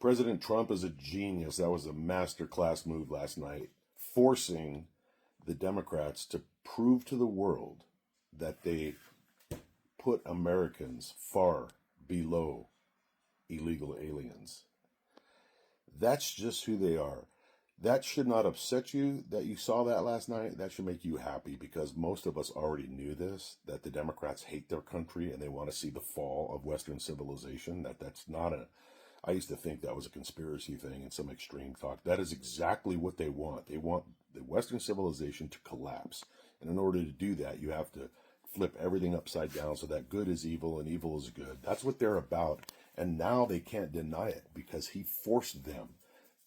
President Trump is a genius. That was a masterclass move last night, forcing the Democrats to prove to the world that they put Americans far below illegal aliens. That's just who they are. That should not upset you that you saw that last night. That should make you happy, because most of us already knew this, that the Democrats hate their country and they want to see the fall of Western civilization. That's not a, I used to think that was a conspiracy thing and some extreme talk. That is exactly what they want. They want the Western civilization to collapse. And in order to do that, you have to flip everything upside down so that good is evil and evil is good. That's what they're about. And now they can't deny it, because he forced them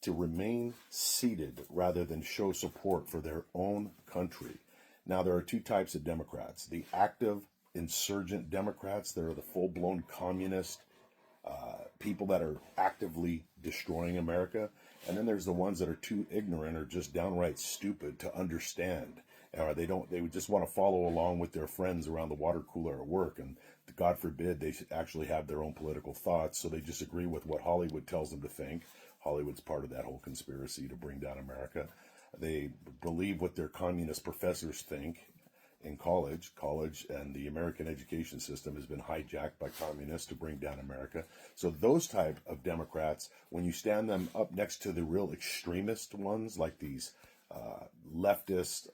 to remain seated rather than show support for their own country. Now, there are two types of Democrats: the active insurgent Democrats, that are the full-blown communist people that are actively destroying America. And then there's the ones that are too ignorant or just downright stupid to understand. Or they would just want to follow along with their friends around the water cooler at work. And God forbid they actually have their own political thoughts. So they just agree with what Hollywood tells them to think. Hollywood's part of that whole conspiracy to bring down America. They believe what their communist professors think in college, and the American education system has been hijacked by communists to bring down America. So those type of Democrats, when you stand them up next to the real extremist ones, like these leftist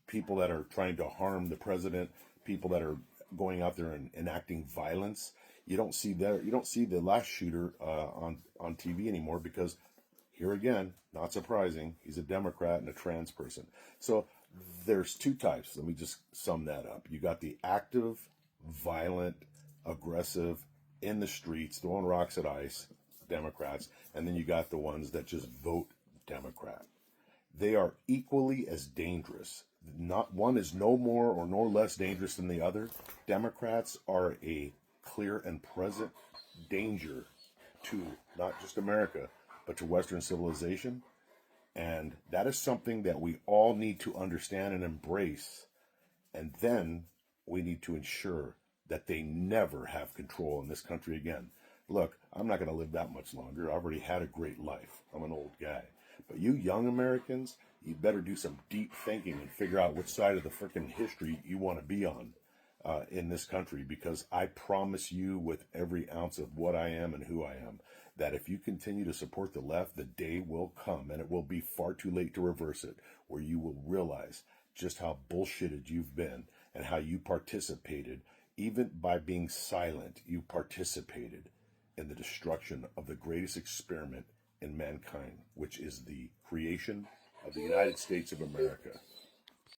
people that are trying to harm the president, people that are going out there and enacting violence, you don't see the last shooter on TV anymore, because here again, not surprising, he's a Democrat and a trans person. So there's two types. Let me just sum that up. You got the active, violent, aggressive, in the streets, throwing rocks at ICE Democrats, and then you got the ones that just vote Democrat. They are equally as dangerous. Not one is no more or no less dangerous than the other. Democrats are a clear and present danger to not just America, but to Western civilization. And that is something that we all need to understand and embrace. And then we need to ensure that they never have control in this country again. Look, I'm not going to live that much longer. I've already had a great life. I'm an old guy. But you young Americans, you better do some deep thinking and figure out which side of the freaking history you want to be on in this country. Because I promise you, with every ounce of what I am and who I am, that if you continue to support the left, the day will come, and it will be far too late to reverse it, where you will realize just how bullshitted you've been and how you participated. Even by being silent, you participated in the destruction of the greatest experiment in mankind, which is the creation of the United States of America.